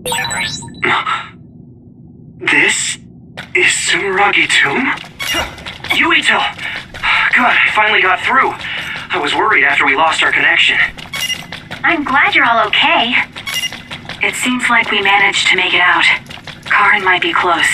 This is Sumeragi Tomb? Yuito! Good, I finally got through. I was worried after we lost our connection. I'm glad you're all okay. It seems like we managed to make it out. Karin might be close.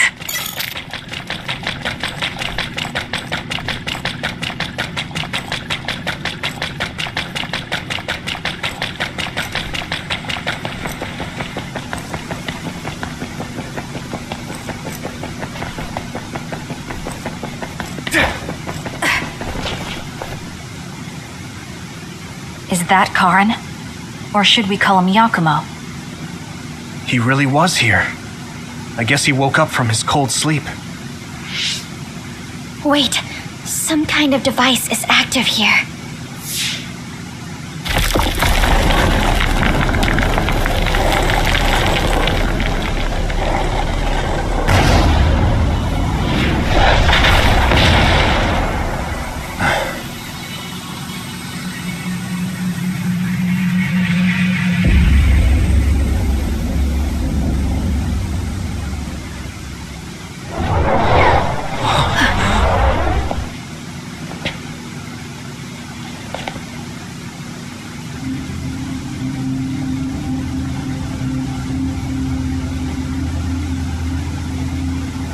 Is that Karin? Or should we call him Yakumo? He really was here. I guess he woke up from his cold sleep. Wait, some kind of device is active here.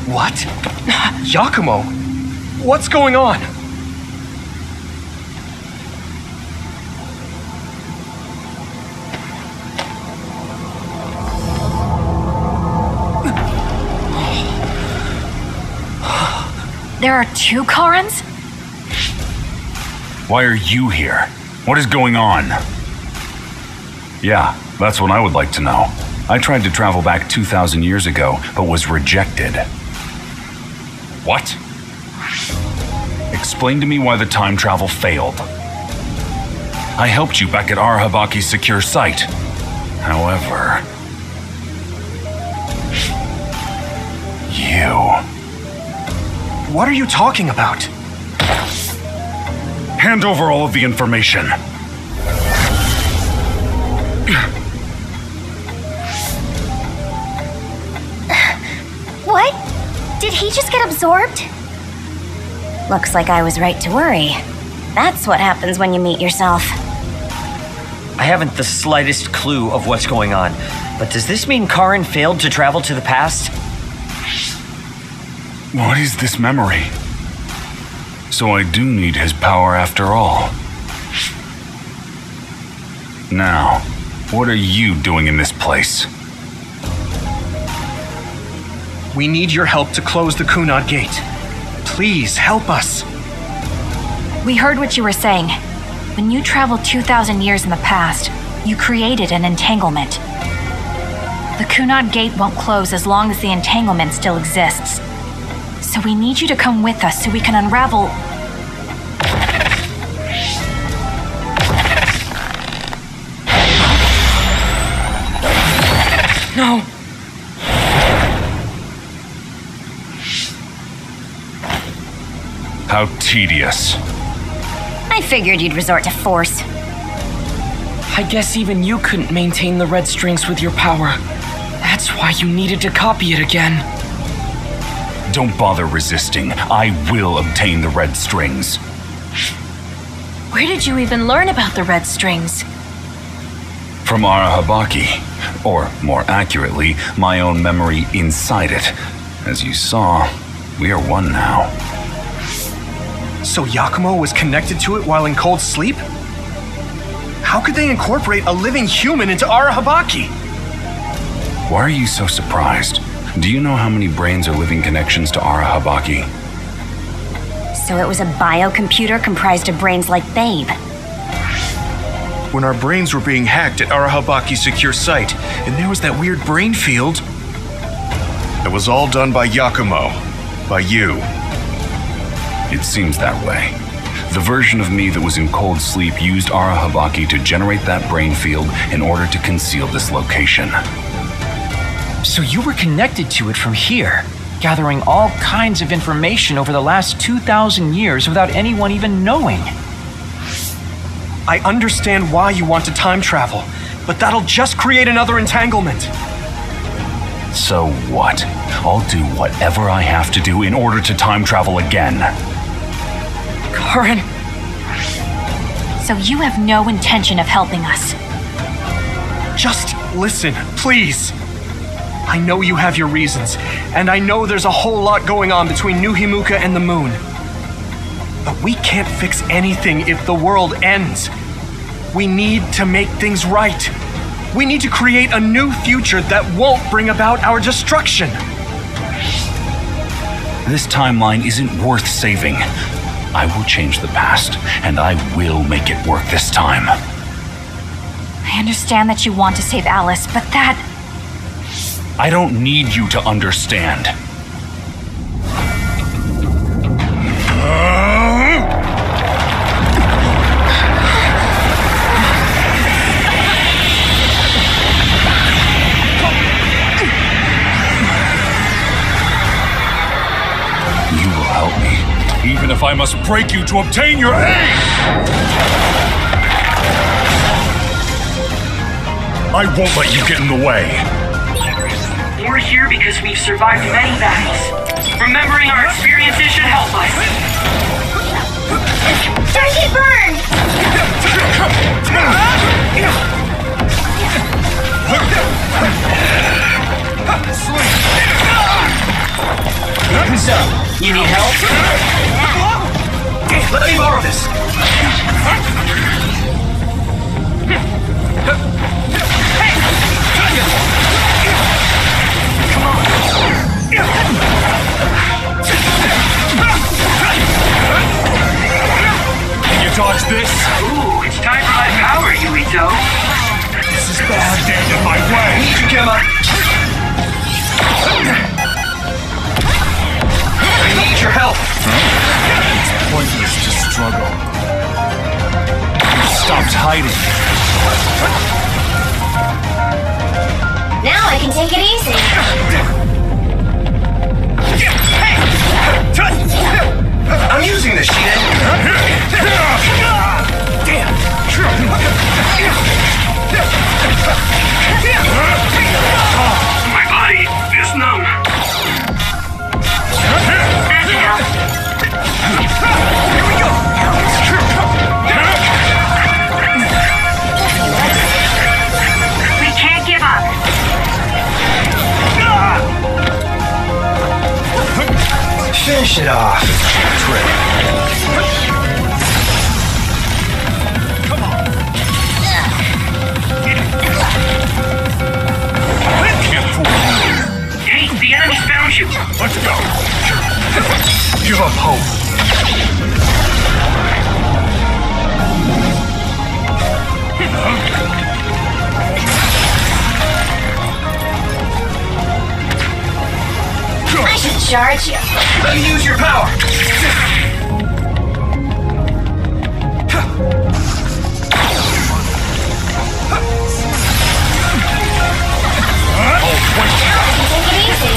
What? Yakumo? What's going on? There are two Karins? Why are you here? What is going on? Yeah, that's what I would like to know. I tried to travel back 2,000 years ago, but was rejected. What? Explain to me why the time travel failed. I helped you back at Arahabaki's secure site. However... you... What are you talking about? Hand over all of the information. What? Did he just get absorbed? Looks like I was right to worry. That's what happens when you meet yourself. I haven't the slightest clue of what's going on, but does this mean Karin failed to travel to the past? What is this memory? So I do need his power after all. Now, what are you doing in this place? We need your help to close the Kunad Gate. Please, help us. We heard what you were saying. When you traveled 2,000 years in the past, you created an entanglement. The Kunad Gate won't close as long as the entanglement still exists. So we need you to come with us so we can unravel... No! How tedious. I figured you'd resort to force. I guess even you couldn't maintain the red strings with your power. That's why you needed to copy it again. Don't bother resisting. I will obtain the red strings. Where did you even learn about the red strings? From Arahabaki. Or, more accurately, my own memory inside it. As you saw, we are one now. So Yakumo was connected to it while in cold sleep? How could they incorporate a living human into Arahabaki? Why are you so surprised? Do you know how many brains are living connections to Arahabaki? So it was a biocomputer comprised of brains like Babe. When our brains were being hacked at Arahabaki's secure site, and there was that weird brain field. It was all done by Yakumo. By you. It seems that way. The version of me that was in cold sleep used Arahabaki to generate that brain field in order to conceal this location. So you were connected to it from here, gathering all kinds of information over the last 2,000 years without anyone even knowing. I understand why you want to time travel, but that'll just create another entanglement. So what? I'll do whatever I have to do in order to time travel again. Karen! So you have no intention of helping us. Just listen, please. I know you have your reasons, and I know there's a whole lot going on between New Himuka and the moon. But we can't fix anything if the world ends. We need to make things right. We need to create a new future that won't bring about our destruction. This timeline isn't worth saving. I will change the past, and I will make it work this time. I understand that you want to save Alice, but that... I don't need you to understand. You will help me, even if I must break you to obtain your aid! I won't let you get in the way. We're here because we've survived many battles. Remembering our experiences should help us. Don't get burned! What's up? You need help? Let me borrow this. Can you dodge this? Ooh, it's time for my power, Yuito. This is bad. Stand in my way. Need you, Gemma. I need your help. It's pointless to struggle. You stopped hiding. Now I can take it easy. I'm using this, Shiden. Damn. My body is numb. That should help. Here we go. We can't give up. Finish it off. Hey, the enemy's found you. Let's go. Give up hope. I should charge you. Let me use your power. Take it easy.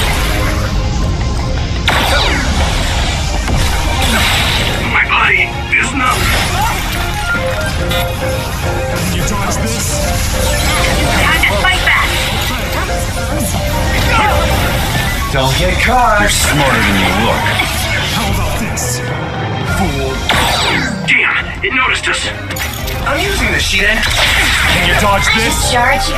My body is numb. Can you dodge this? Time to fight back. Don't get caught. You're smarter than you look. How about this? Fool. Damn, it noticed us. I'm using this, Shiden. Can you dodge I this? should charge you.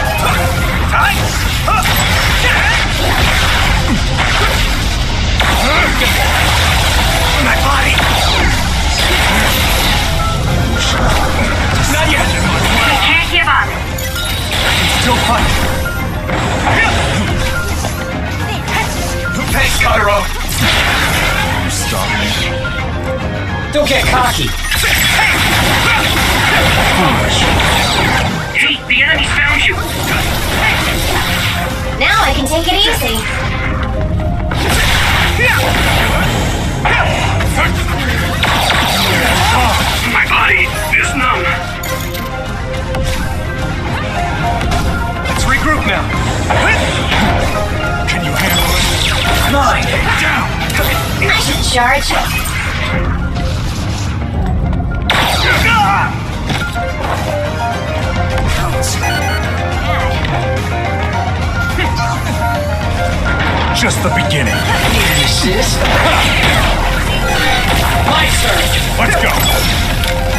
My body. Not yet. We can't give up. Still fight. Thanks, Kotaro. Stop me. Don't get cocky. Hey, the enemy's found you. Now I can take it easy. My body is numb. Let's regroup now. Can you handle it? Mine. I should charge you. just the beginning. Assist? My turn! Let's go.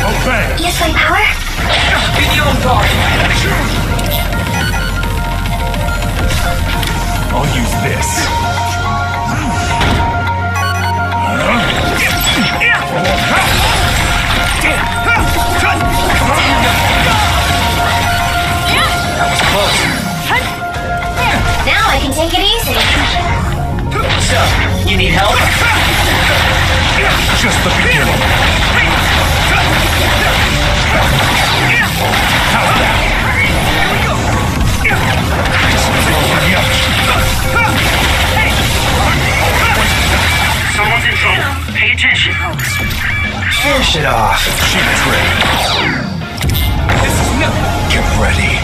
Obey. Use my power? Be the on guard! I'll use this. That was close. Now I can take it easy. So, you need help? Just the beginning. How's that? Someone's in trouble. Pay attention. Finish it off. Cheap trick. This is nothing. Get ready.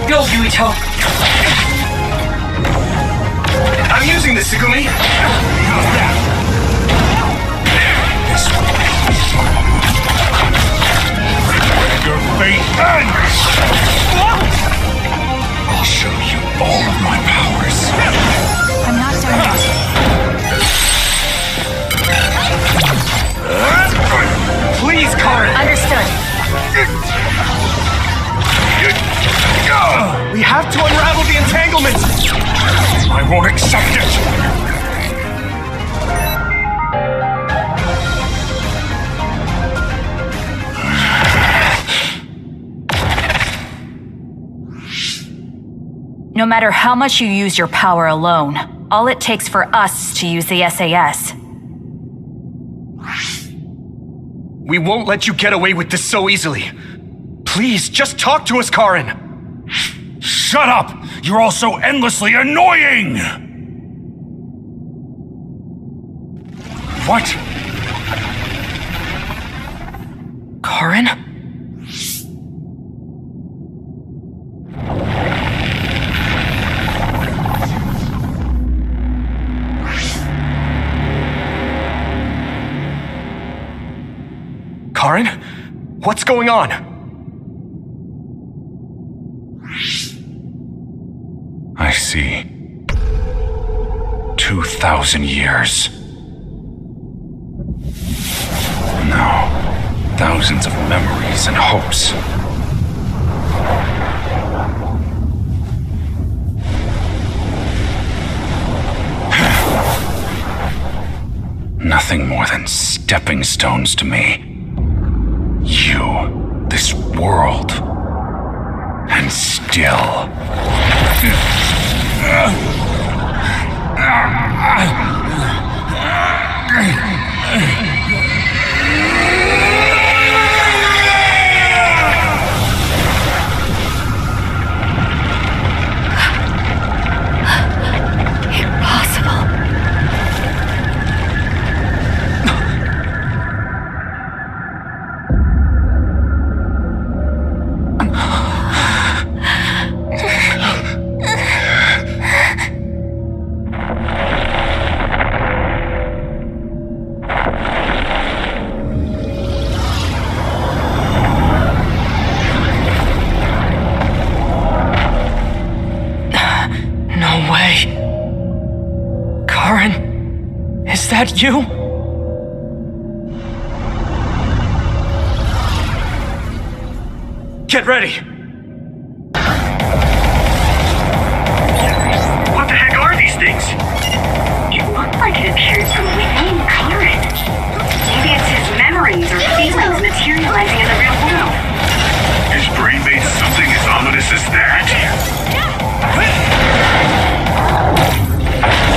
Go, Yuito! I'm using this, Segumi. How's that? This way. Your fate ends! I'll show you all of my powers. I'm not done yet. Please, Karin. Understood. We have to unravel the entanglement. I won't accept it! No matter how much you use your power alone, all it takes for us is to use the SAS. We won't let you get away with this so easily. Please, just talk to us, Karin. Shut up! You're all so endlessly annoying! What? Karin? Karin? What's going on? I see. 2,000 years. Now, thousands of memories and hopes. Nothing more than stepping stones to me. You, this world, and still. Is that you? Get ready! What the heck are these things? It looked like it appeared from within Karin. Maybe it's his memories or feelings materializing in the real world. His brain made something as ominous as that?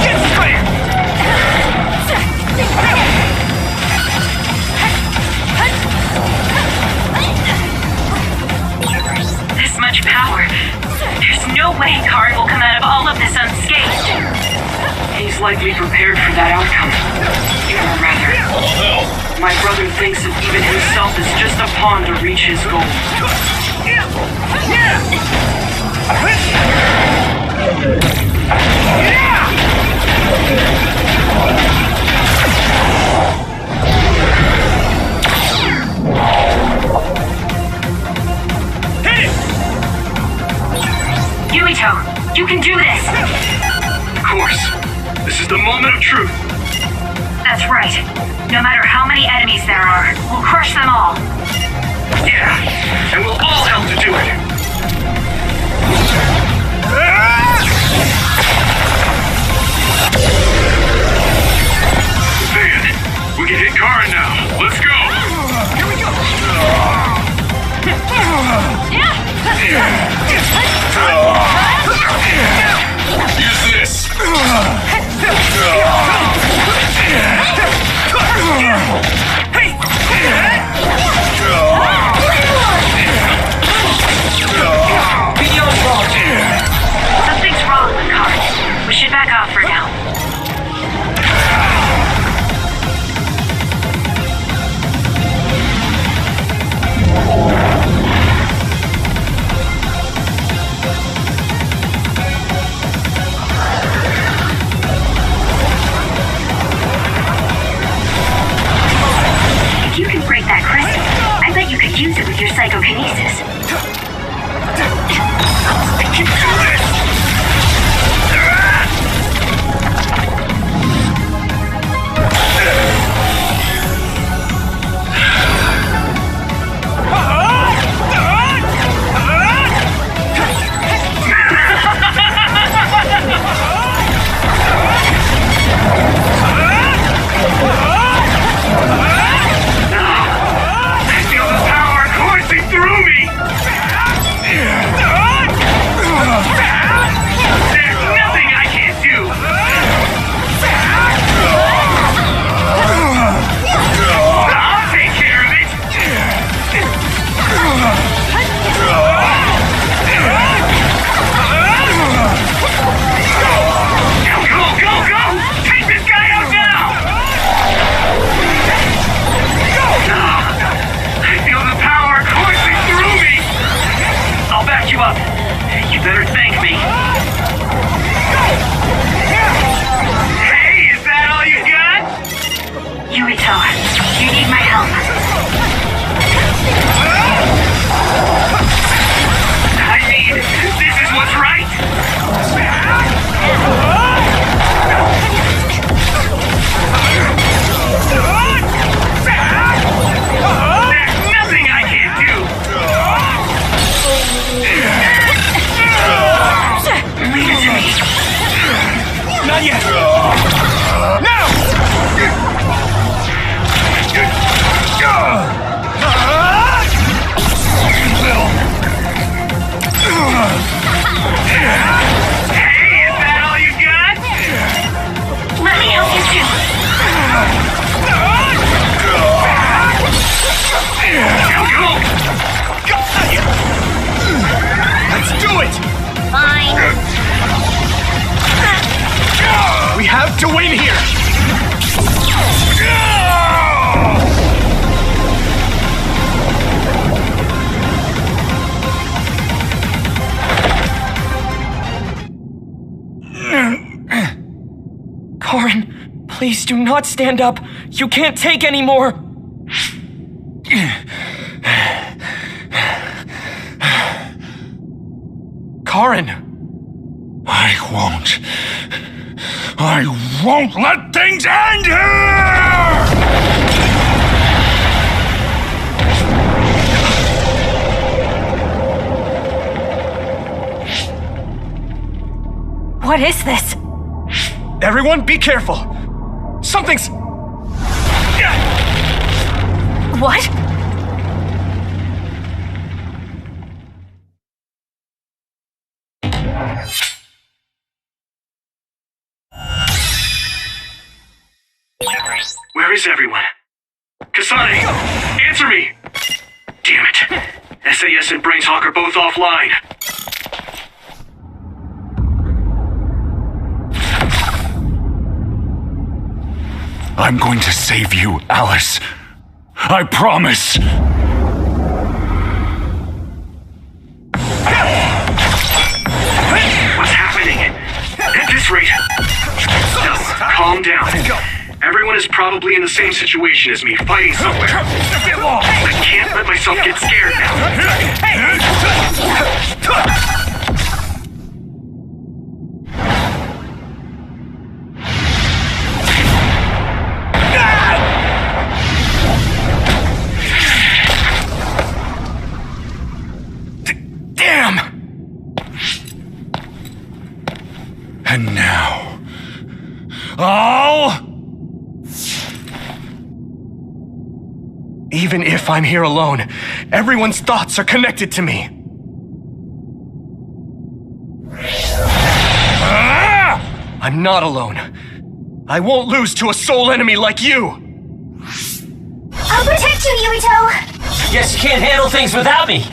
Get straight! This much power. There's no way Karin will come out of all of this unscathed. He's likely prepared for that outcome. Or rather, my brother thinks of even himself as just a pawn to reach his goal. truth. That's right. No matter how many enemies there are, we'll crush them all. Yeah, and we'll all help to do it. Man, we can hit Karin now. Let's go. Here we go! Use this! Something's wrong with Karin. We should back off for now. If you can break that crystal, I bet you could use it with your psychokinesis. I can do this! I feel the power coursing through me! There's nothing I can't do! I'll take care of it! Go! Take this guy out now! I feel the power coursing through me! I'll back you up. You better thank me. Hey, is that all you got? Yuito, you need my help. I mean, this is what's right. There's nothing I can't do. Leave it to me. Not yet! Now! Hey, is that all you got? Let me help you too. Let's do it! Fine. We have to win here! Karin, please do not stand up. You can't take any more. Karin! I won't let things end here! What is this? Everyone, be careful! Something's... What? Where is everyone? Kasane! Answer me! Damn it. SAS and Brainshawk are both offline. I'm going to save you, Alice. I promise. What's happening? At this rate... No, calm down. Everyone is probably in the same situation as me, fighting somewhere. I can't let myself get scared now. Oh! Even if I'm here alone, everyone's thoughts are connected to me. I'm not alone. I won't lose to a soul enemy like you! I'll protect you, Yuito! Guess you can't handle things without me.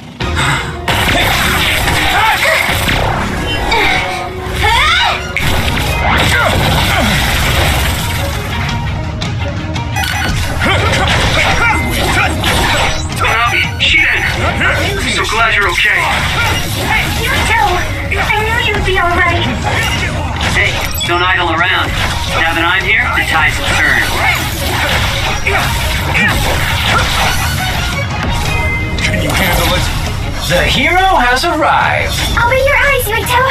I'm so glad you're okay. Yuito! I knew you'd be alright. Hey, don't idle around. Now that I'm here, the tides will turn. Can you handle it? The hero has arrived. I'll be your eyes, Yuito!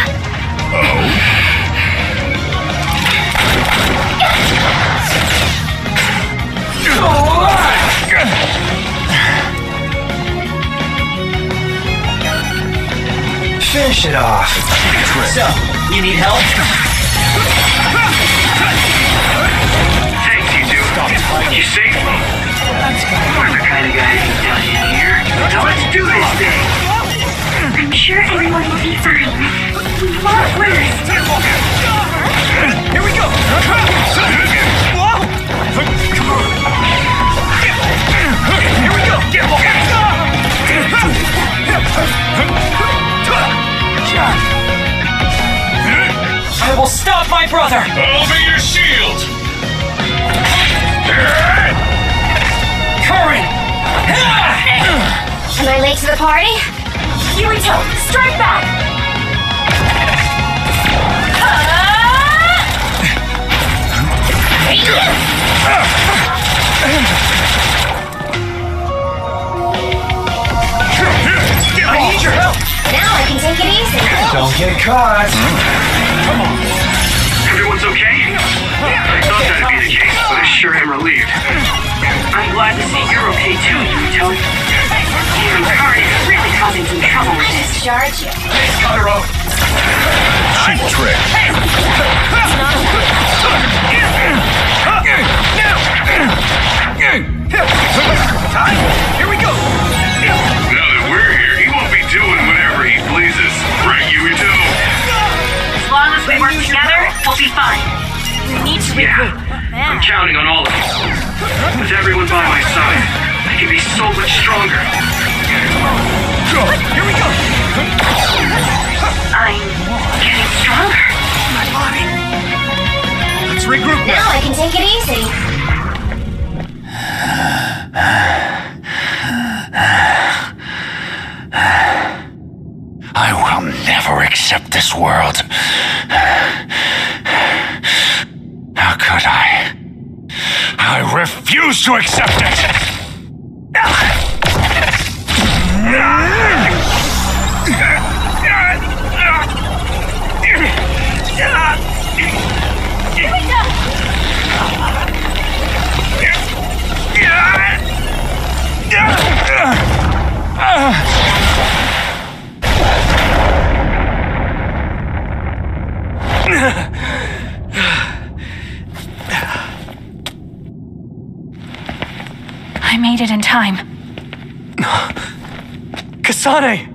Finish it off. So, you need help? Thanks, you two. You safe? I'm the kind of guy who's done in here. Now let's do this thing. I'm sure everyone will be fine. We won't lose. Here we go! Here we go! I will stop my brother! I'll be your shield! Current! Am I late to the party? Yuito, strike back! I need your help! Now I can take it easy. Don't get caught. Everyone's okay? I thought that'd be the case, but I sure am relieved. I'm glad to see you're okay too, Yuito. Even Kari is really causing some trouble with this. Charge you. Cheap trick. Here we go! Now that we're here, he won't be doing whatever he pleases. Right, Yuito? As long as we work together, we'll be fine. We need to Yeah, I'm counting on all of you. With everyone by my side, I can be so much stronger. Here we go! I'm getting stronger. My body. Let's regroup now. Now I can take it easy. I will never accept this world. How could I? I refuse to accept it! I made it in time. Kasane!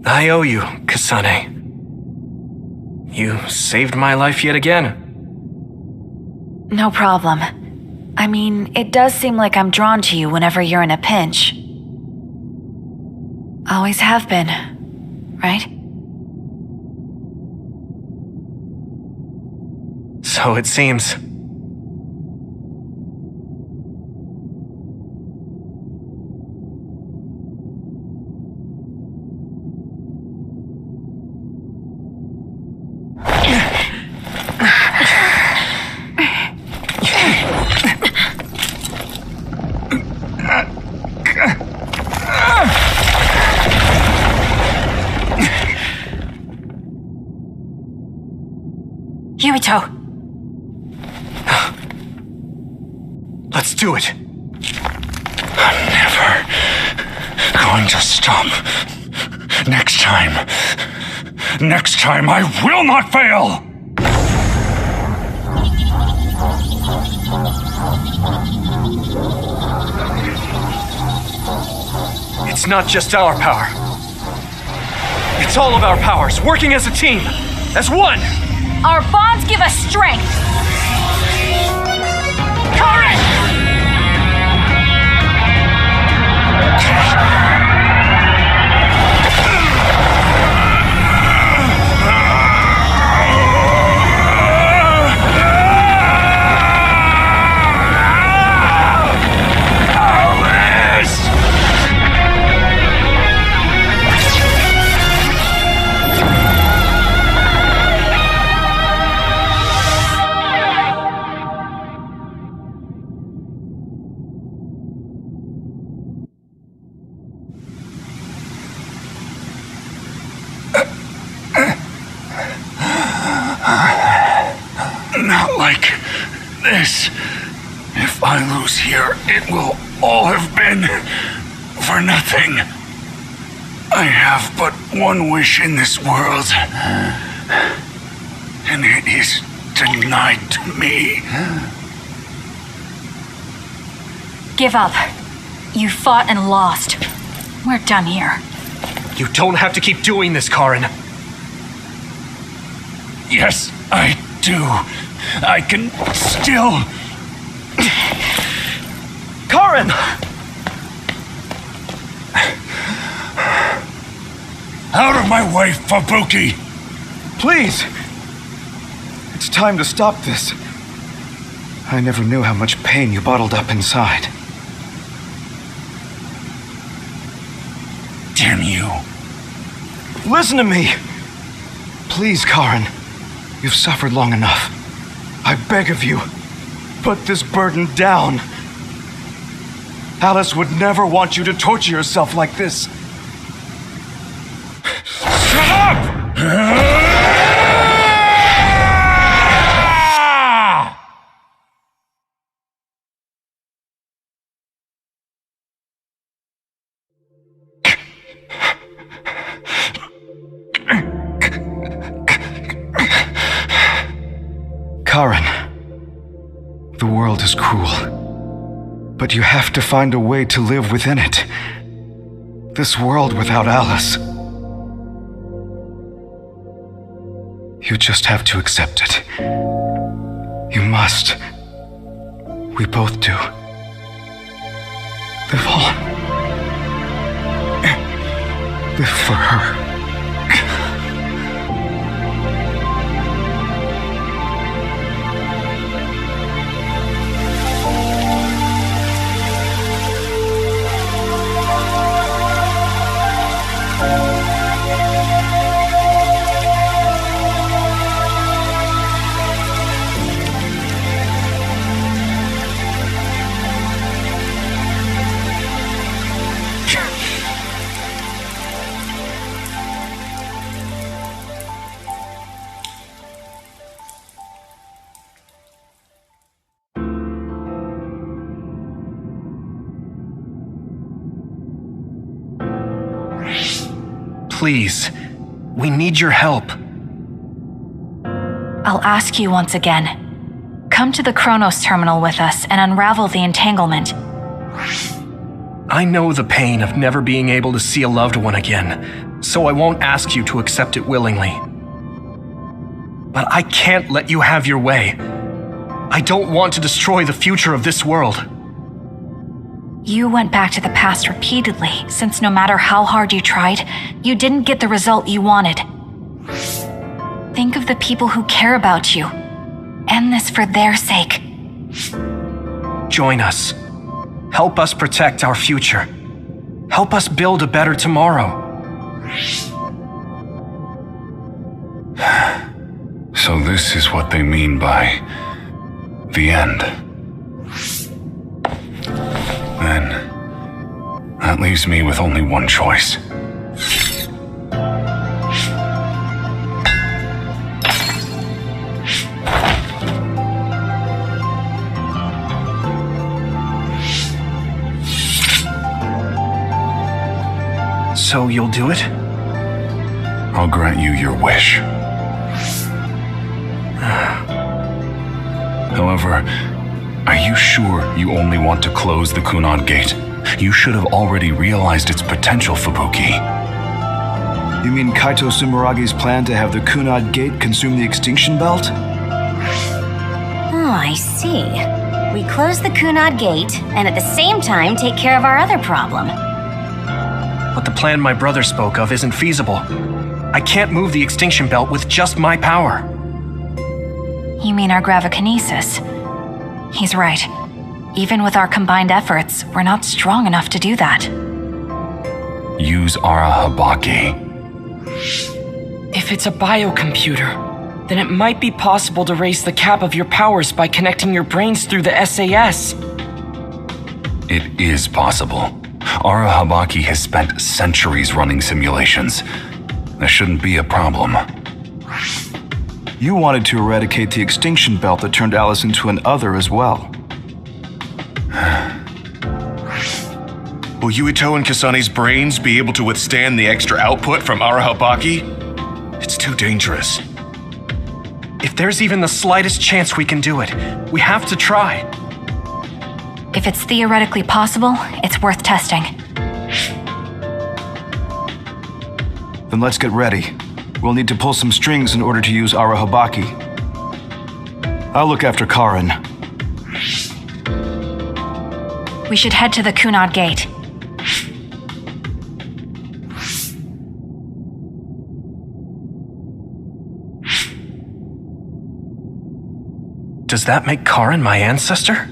I owe you, Kasane. You saved my life yet again. No problem. I mean, it does seem like I'm drawn to you whenever you're in a pinch. Always have been, right? So it seems. Yuito! Let's do it. I'm never going to stop. Next time, Next time I will not fail! It's not just our power. It's all of our powers, working as a team, as one! Our bonds give us strength! Karen! Not like this. If I lose here, it will all have been for nothing. I have but one wish in this world, and it is denied to me. Give up. You fought and lost. We're done here. You don't have to keep doing this, Karen. Yes, I do. I can still... Karen! Out of my way, Fubuki! Please! It's time to stop this. I never knew how much pain you bottled up inside. Damn you. Listen to me! Please, Karen. You've suffered long enough. I beg of you, put this burden down. Alice would never want you to torture yourself like this. Shut up! Karen, the world is cruel, but you have to find a way to live within it. This world without Alice. You just have to accept it. You must. We both do. Live on. Live for her. Please, we need your help. I'll ask you once again. Come to the Kronos terminal with us and unravel the entanglement. I know the pain of never being able to see a loved one again, so I won't ask you to accept it willingly. But I can't let you have your way. I don't want to destroy the future of this world. You went back to the past repeatedly, since no matter how hard you tried, you didn't get the result you wanted. Think of the people who care about you. End this for their sake. Join us. Help us protect our future. Help us build a better tomorrow. So this is what they mean by the end. Then, that leaves me with only one choice. So you'll do it? I'll grant you your wish. However, are you sure you only want to close the Kunad Gate? You should have already realized its potential, Fubuki. You mean Kaito Sumeragi's plan to have the Kunad Gate consume the extinction belt? Oh, I see. We close the Kunad Gate, and at the same time take care of our other problem. But the plan my brother spoke of isn't feasible. I can't move the extinction belt with just my power. You mean our gravikinesis? He's right. Even with our combined efforts, we're not strong enough to do that. Use Arahabaki. If it's a biocomputer, then it might be possible to raise the cap of your powers by connecting your brains through the SAS. It is possible. Arahabaki has spent centuries running simulations. There shouldn't be a problem. You wanted to eradicate the extinction belt that turned Alice into an other as well. Will Yuito and Kasane's brains be able to withstand the extra output from Arahabaki? It's too dangerous. If there's even the slightest chance we can do it, we have to try. If it's theoretically possible, it's worth testing. Then let's get ready. We'll need to pull some strings in order to use Arahabaki. I'll look after Karin. We should head to the Kunad Gate. Does that make Karin my ancestor?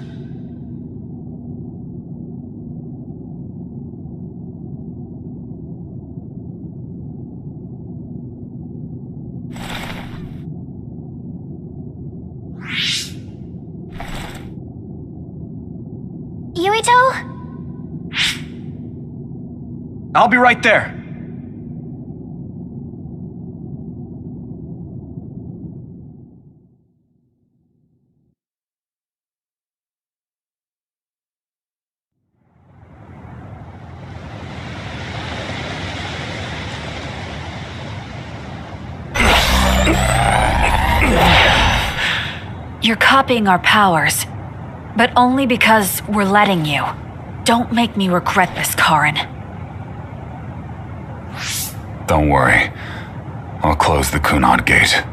Yuito? I'll be right there. You're copying our powers, but only because we're letting you. Don't make me regret this, Karin. Don't worry. I'll close the Kunad Gate.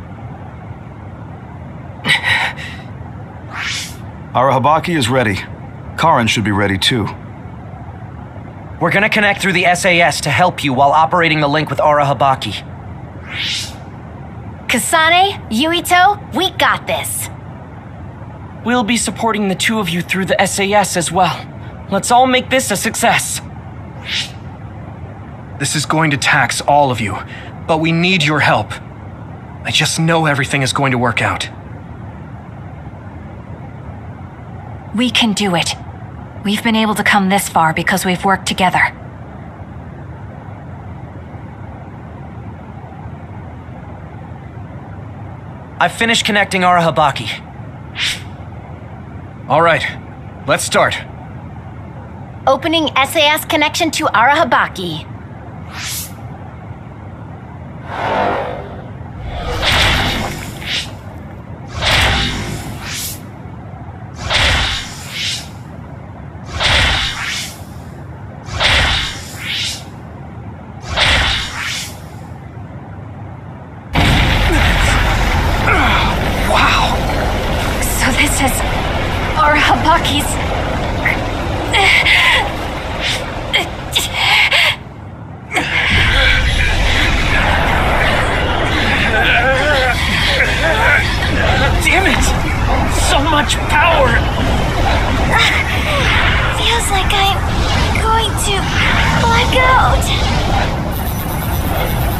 Arahabaki is ready. Karin should be ready too. We're gonna connect through the SAS to help you while operating the link with Arahabaki. Kasane, Yuito, we got this. We'll be supporting the two of you through the SAS as well. Let's all make this a success. This is going to tax all of you, but we need your help. I just know everything is going to work out. We can do it. We've been able to come this far because we've worked together. I've finished connecting Arahabaki. All right, let's start. Opening SAS connection to Arahabaki. Arahabaki's... Damn it! So much power! Feels like I'm going to black out.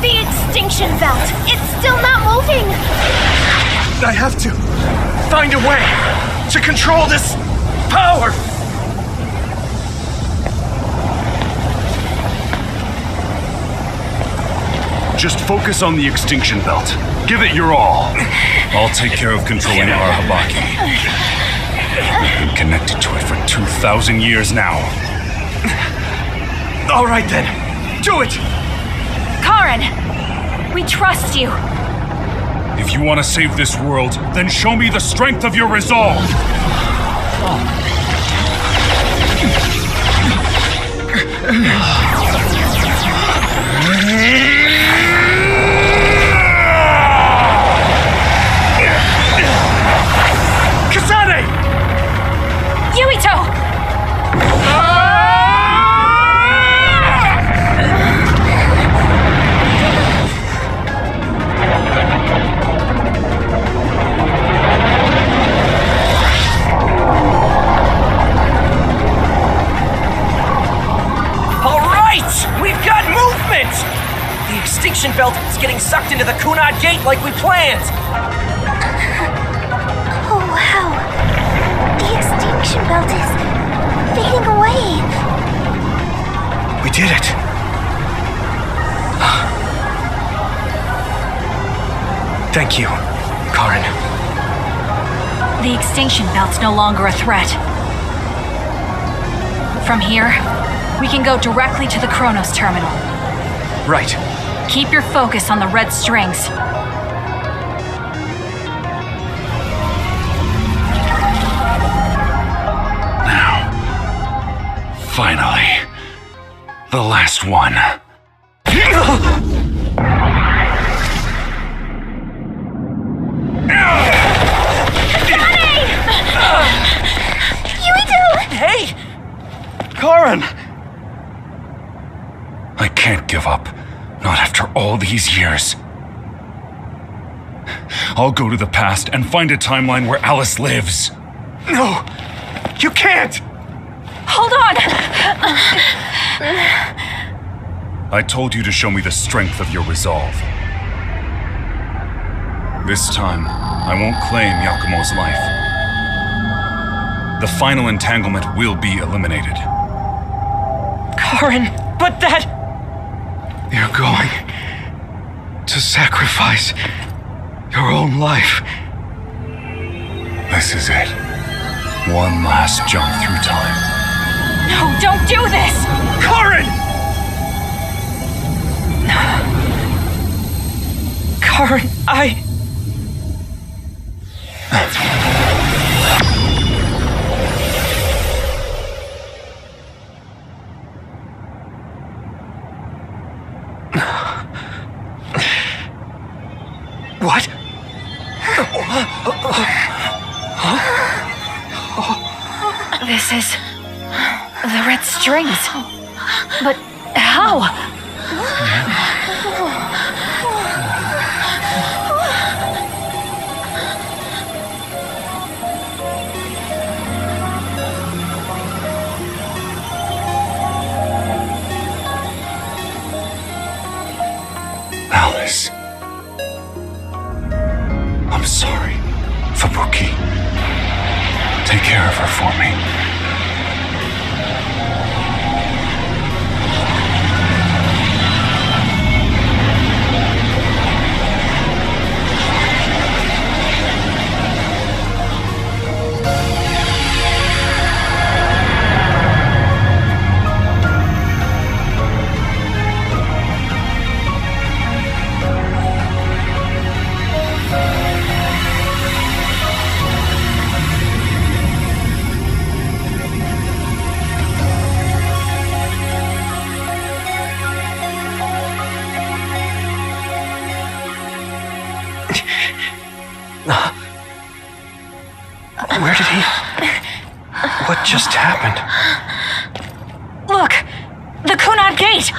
The extinction belt, it's still not moving. I have to find a way to control this power! Just focus on the extinction belt. Give it your all. I'll take care of controlling Arahabaki. We've been connected to it for 2,000 years now. All right then, do it! Karin! We trust you. If you want to save this world, then show me the strength of your resolve. Kasane! Yuito! We've got movement! The extinction belt is getting sucked into the Kunad Gate like we planned! Oh, wow. The extinction belt is fading away. We did it. Thank you, Karen. The extinction belt's no longer a threat. From here, we can go directly to the Kronos terminal. Right. Keep your focus on the red strings. Now, finally, the last one. Hey! Karen! I can't give up. Not after all these years. I'll go to the past and find a timeline where Alice lives. No! You can't! Hold on! I told you to show me the strength of your resolve. This time, I won't claim Yakumo's life. The final entanglement will be eliminated. Karen, but that... You're going to sacrifice your own life. This is it. One last jump through time. No, don't do this! Karen! Karen, What? This is... the red strings. But how? Alice. I'm sorry, Fubuki. Take care of her for me. Where did he... What just happened? Look! The Kunad Gate!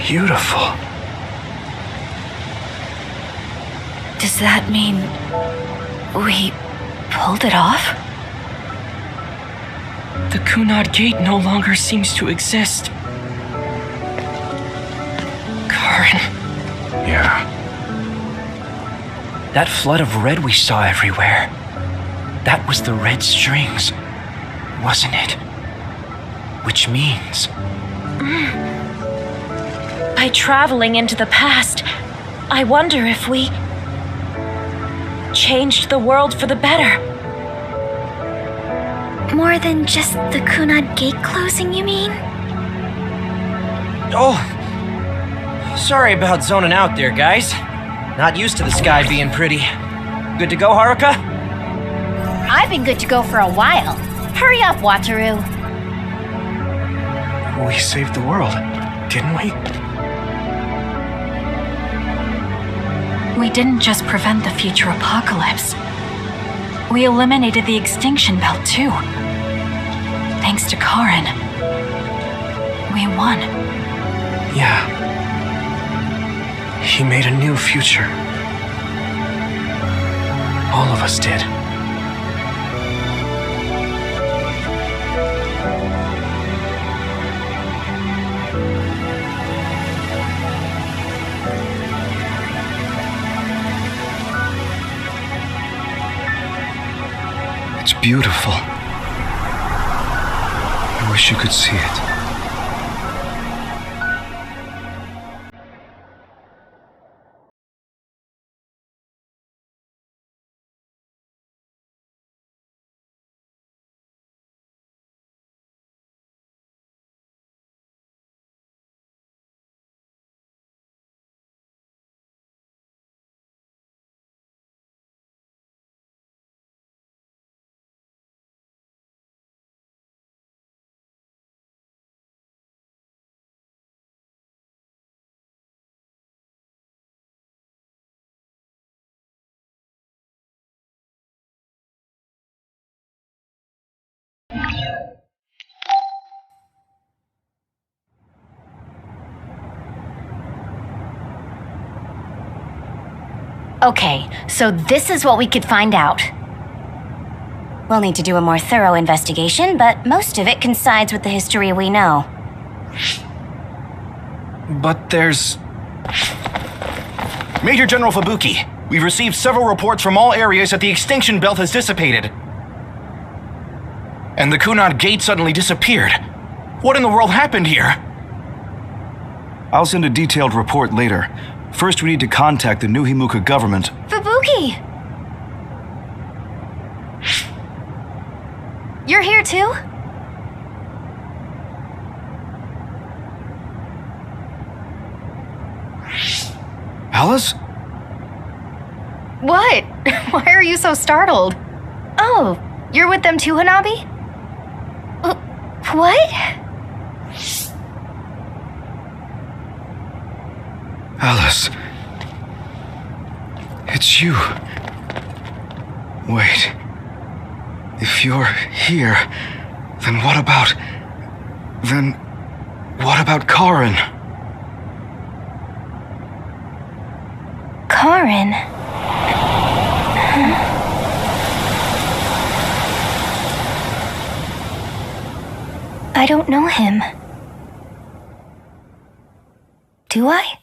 Beautiful. Does that mean... we... pulled it off? The Kunad Gate no longer seems to exist. Karen. Yeah. That flood of red we saw everywhere. That was the red strings, wasn't it? Which means... By traveling into the past, I wonder if we changed the world for the better. More than just the Kunad gate closing, you mean? Oh, sorry about zoning out there, guys. Not used to the sky being pretty. Good to go, Haruka? I've been good to go for a while. Hurry up, Wataru. We saved the world, didn't we? We didn't just prevent the future apocalypse. We eliminated the extinction belt, too. Thanks to Karin. We won. Yeah. He made a new future. All of us did. It's beautiful. I wish you could see it. Okay, so this is what we could find out. We'll need to do a more thorough investigation, but most of it coincides with the history we know. But there's... Major General Fubuki, we've received several reports from all areas that the extinction belt has dissipated. And the Kunad gate suddenly disappeared. What in the world happened here? I'll send a detailed report later. First, we need to contact the New Himuka government. Fubuki! You're here too? Alice? What? Why are you so startled? Oh, you're with them too, Hanabi? What? Alice. It's you. Wait. If you're here, then what about... Then... what about Karin? Karin? I don't know him. Do I?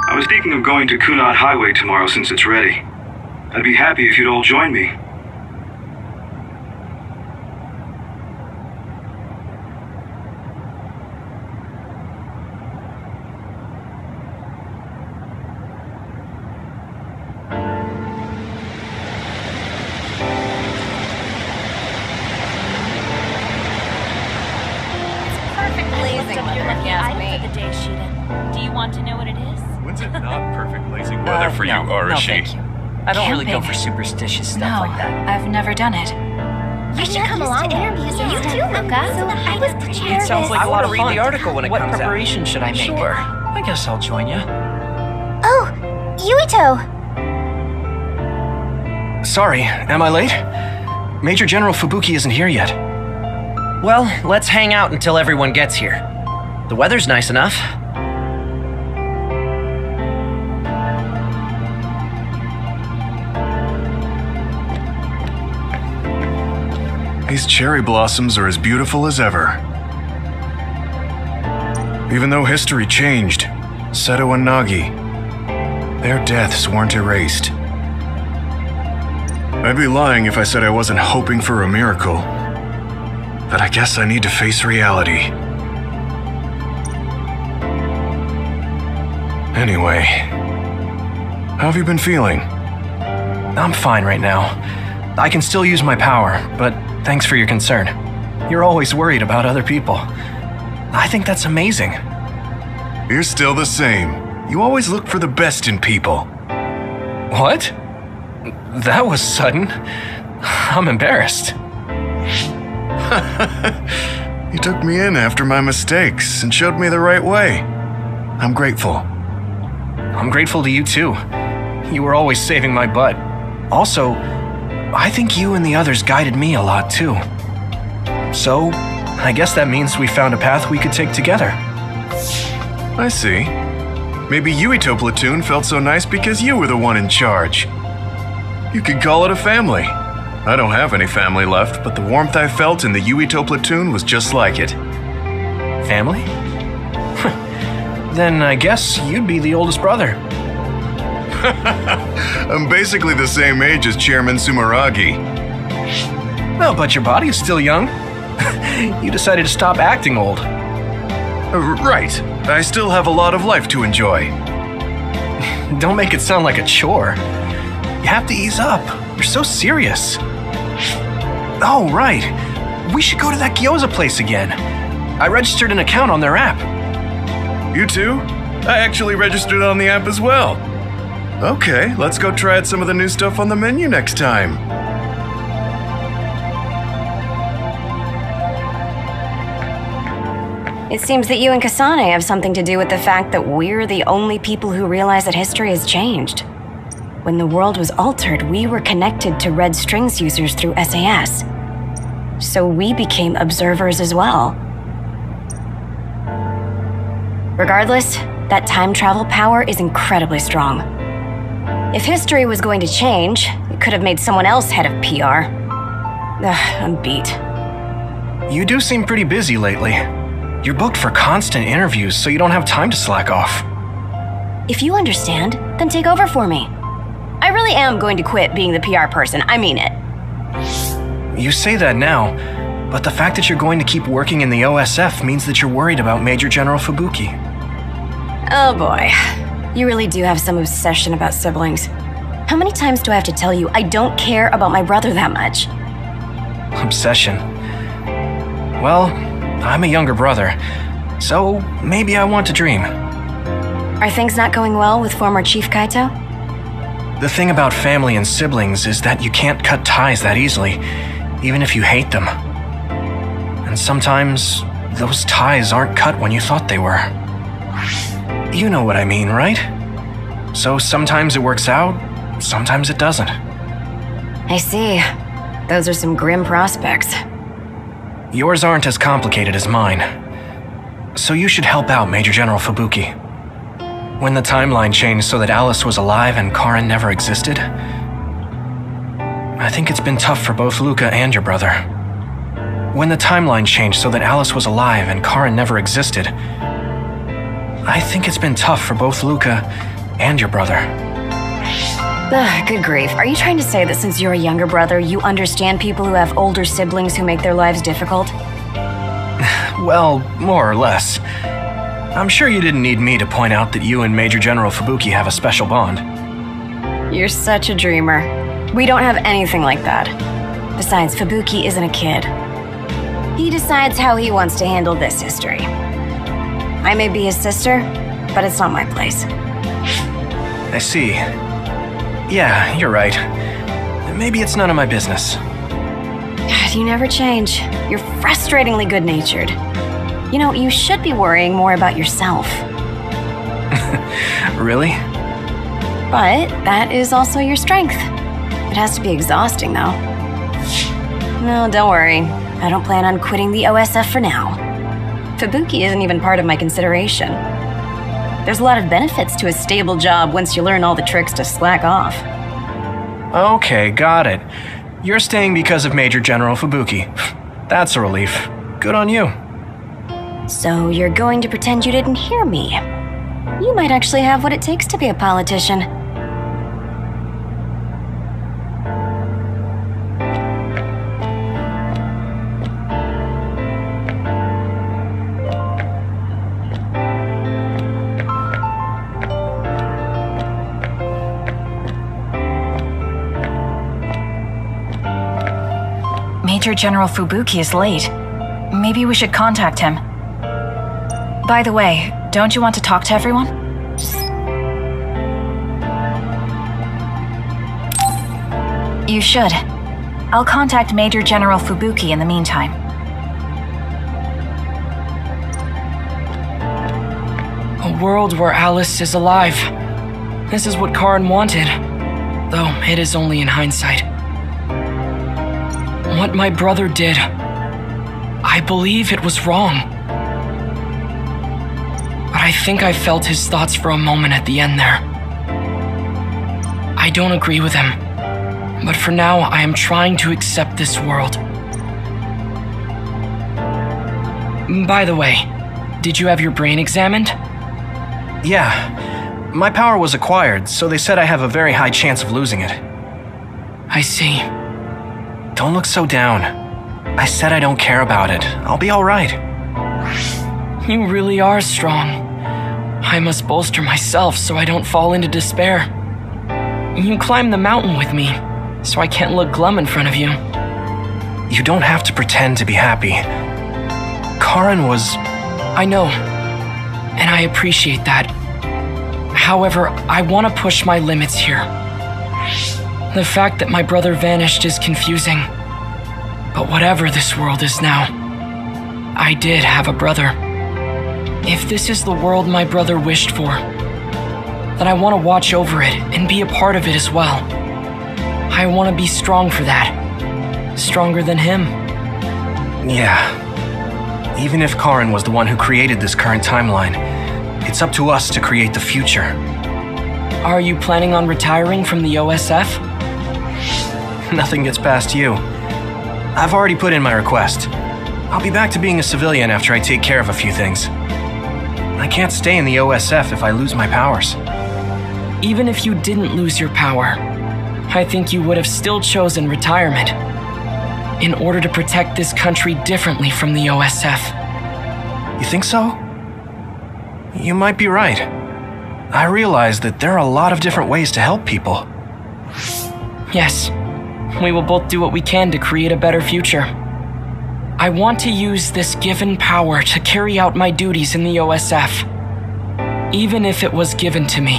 I was thinking of going to Kunad Highway tomorrow since it's ready. I'd be happy if you'd all join me. I don't really go for superstitious stuff like that. I've never done it. You should come along. You too, Luca. I was prepared. It sounds like I want to read the article when it comes out. What preparation should I make? Sure. I guess I'll join you. Oh, Yuito! Sorry, am I late? Major General Fubuki isn't here yet. Well, let's hang out until everyone gets here. The weather's nice enough. These cherry blossoms are as beautiful as ever. Even though history changed, Seto and Nagi, their deaths weren't erased. I'd be lying if I said I wasn't hoping for a miracle. But I guess I need to face reality. Anyway, how have you been feeling? I'm fine right now. I can still use my power, but thanks for your concern. You're always worried about other people. I think that's amazing. You're still the same. You always look for the best in people. What? That was sudden. I'm embarrassed. You took me in after my mistakes and showed me the right way. I'm grateful. I'm grateful to you too. You were always saving my butt. Also, I think you and the others guided me a lot too. So, I guess that means we found a path we could take together. I see. Maybe Yuito Platoon felt so nice because you were the one in charge. You could call it a family. I don't have any family left, but the warmth I felt in the Yuito Platoon was just like it. Family? Then I guess you'd be the oldest brother. I'm basically the same age as Chairman Sumeragi. Well, but your body is still young. You decided to stop acting old. Right. I still have a lot of life to enjoy. Don't make it sound like a chore. You have to ease up. You're so serious. Oh, right. We should go to that gyoza place again. I registered an account on their app. You too? I actually registered on the app as well. Okay, let's go try out some of the new stuff on the menu next time. It seems that you and Kasane have something to do with the fact that we're the only people who realize that history has changed. When the world was altered, we were connected to Red Strings users through SAS. So we became observers as well. Regardless, that time travel power is incredibly strong. If history was going to change, it could have made someone else head of PR. Ugh, I'm beat. You do seem pretty busy lately. You're booked for constant interviews, so you don't have time to slack off. If you understand, then take over for me. I really am going to quit being the PR person, I mean it. You say that now, but the fact that you're going to keep working in the OSF means that you're worried about Major General Fubuki. Oh boy, you really do have some obsession about siblings. How many times do I have to tell you I don't care about my brother that much? Obsession. Well, I'm a younger brother, so maybe I want to dream. Are things not going well with former Chief Kaito? The thing about family and siblings is that you can't cut ties that easily, even if you hate them. And sometimes, those ties aren't cut when you thought they were. You know what I mean, right? So sometimes it works out, sometimes it doesn't. I see. Those are some grim prospects. Yours aren't as complicated as mine. So you should help out Major General Fubuki. When the timeline changed so that Alice was alive and Karin never existed, I think it's been tough for both Luca and your brother. When the timeline changed so that Alice was alive and Karin never existed, I think it's been tough for both Luca and your brother. Ugh, good grief. Are you trying to say that since you're a younger brother, you understand people who have older siblings who make their lives difficult? Well, more or less. I'm sure you didn't need me to point out that you and Major General Fubuki have a special bond. You're such a dreamer. We don't have anything like that. Besides, Fubuki isn't a kid. He decides how he wants to handle this history. I may be his sister, but it's not my place. I see. Yeah, you're right. Maybe it's none of my business. You never change. You're frustratingly good-natured. You know, you should be worrying more about yourself. Really? But that is also your strength. It has to be exhausting, though. No, don't worry. I don't plan on quitting the OSF for now. Fubuki isn't even part of my consideration. There's a lot of benefits to a stable job once you learn all the tricks to slack off. Okay, got it. You're staying because of Major General Fubuki. That's a relief. Good on you. So you're going to pretend you didn't hear me? You might actually have what it takes to be a politician. Major General Fubuki is late. Maybe we should contact him. By the way, don't you want to talk to everyone? You should. I'll contact Major General Fubuki in the meantime. A world where Alice is alive. This is what Karin wanted, though it is only in hindsight. What my brother did, I believe it was wrong. But I think I felt his thoughts for a moment at the end there. I don't agree with him, but for now I am trying to accept this world. By the way, did you have your brain examined? Yeah. My power was acquired, so they said I have a very high chance of losing it. I see. Don't look so down. I said I don't care about it. I'll be alright. You really are strong. I must bolster myself so I don't fall into despair. You climbed the mountain with me, so I can't look glum in front of you. You don't have to pretend to be happy. Karin was... I know, and I appreciate that. However, I want to push my limits here. The fact that my brother vanished is confusing. But whatever this world is now, I did have a brother. If this is the world my brother wished for, then I want to watch over it and be a part of it as well. I want to be strong for that. Stronger than him. Yeah. Even if Karin was the one who created this current timeline, it's up to us to create the future. Are you planning on retiring from the OSF? Nothing gets past you. I've already put in my request. I'll be back to being a civilian after I take care of a few things. I can't stay in the OSF if I lose my powers. Even if you didn't lose your power, I think you would have still chosen retirement in order to protect this country differently from the OSF. You think so? You might be right. I realize that there are a lot of different ways to help people. Yes, we will both do what we can to create a better future. I want to use this given power to carry out my duties in the OSF. Even if it was given to me,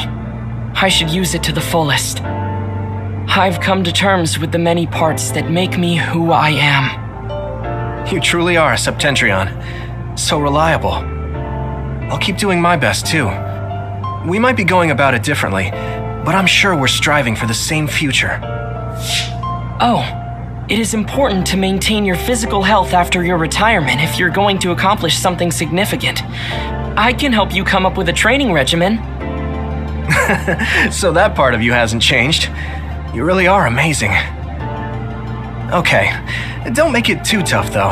I should use it to the fullest. I've come to terms with the many parts that make me who I am. You truly are a Septentrion. So reliable. I'll keep doing my best too. We might be going about it differently, but I'm sure we're striving for the same future. Oh, it is important to maintain your physical health after your retirement if you're going to accomplish something significant. I can help you come up with a training regimen. So that part of you hasn't changed. You really are amazing. Okay, don't make it too tough though.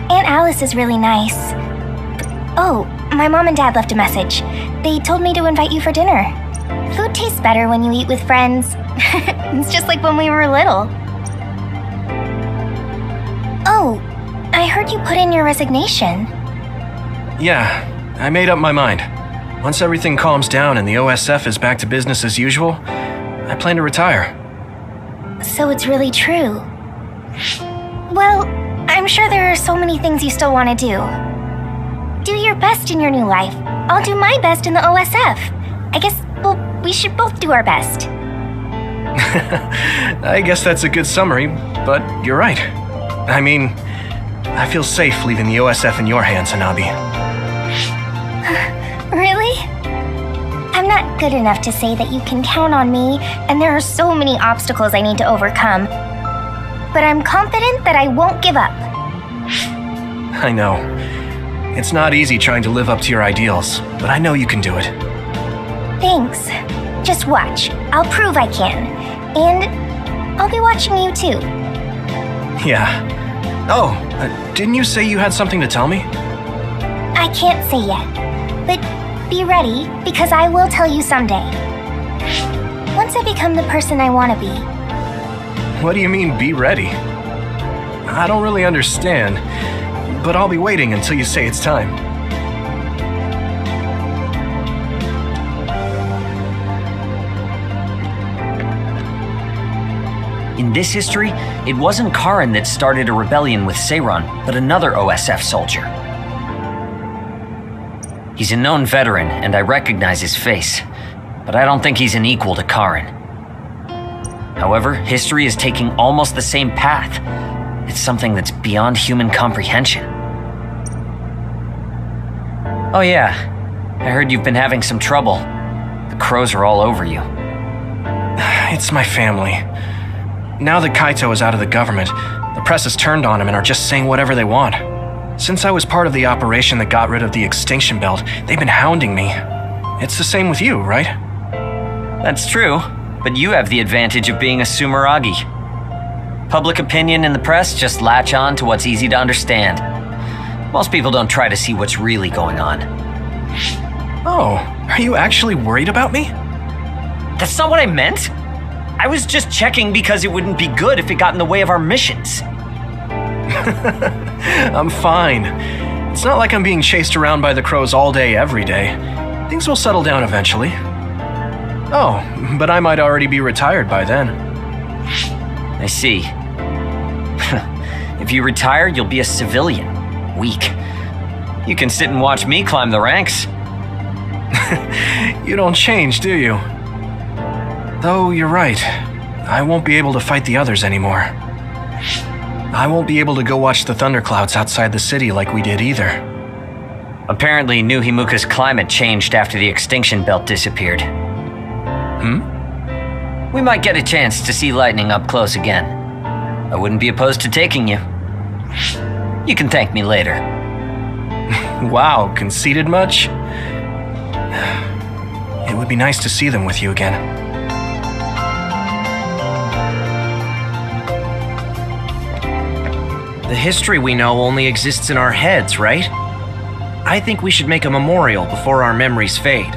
Aunt Alice is really nice. Oh, my mom and dad left a message. They told me to invite you for dinner. Food tastes better when you eat with friends. It's just like when we were little. Oh, I heard you put in your resignation. Yeah, I made up my mind. Once everything calms down and the OSF is back to business as usual, I plan to retire. So it's really true. Well, I'm sure there are so many things you still want to do. Do your best in your new life. I'll do my best in the OSF. I guess, well, we should both do our best. I guess that's a good summary, but you're right. I mean, I feel safe leaving the OSF in your hands, Hanabi. Really? I'm not good enough to say that you can count on me, and there are so many obstacles I need to overcome. But I'm confident that I won't give up. I know. It's not easy trying to live up to your ideals, but I know you can do it. Thanks. Just watch. I'll prove I can. And I'll be watching you too. Yeah. Oh, didn't you say you had something to tell me? I can't say yet, but be ready because I will tell you someday. Once I become the person I want to be. What do you mean, be ready? I don't really understand, but I'll be waiting until you say it's time. In this history, it wasn't Karin that started a rebellion with Seiron, but another OSF soldier. He's a known veteran, and I recognize his face, but I don't think he's an equal to Karin. However, history is taking almost the same path. It's something that's beyond human comprehension. Oh yeah, I heard you've been having some trouble. The crows are all over you. It's my family. Now that Kaito is out of the government, the press has turned on him and are just saying whatever they want. Since I was part of the operation that got rid of the extinction belt, they've been hounding me. It's the same with you, right? That's true, but you have the advantage of being a Sumeragi. Public opinion and the press just latch on to what's easy to understand. Most people don't try to see what's really going on. Oh, are you actually worried about me? That's not what I meant. I was just checking because it wouldn't be good if it got in the way of our missions. I'm fine. It's not like I'm being chased around by the crows all day, every day. Things will settle down eventually. Oh, but I might already be retired by then. I see. If you retire, you'll be a civilian. Weak. You can sit and watch me climb the ranks. You don't change, do you? Though you're right. I won't be able to fight the others anymore. I won't be able to go watch the thunderclouds outside the city like we did either. Apparently, New Himuka's climate changed after the extinction belt disappeared. We might get a chance to see lightning up close again. I wouldn't be opposed to taking you. You can thank me later. Wow, conceited much? It would be nice to see them with you again. The history we know only exists in our heads, right? I think we should make a memorial before our memories fade.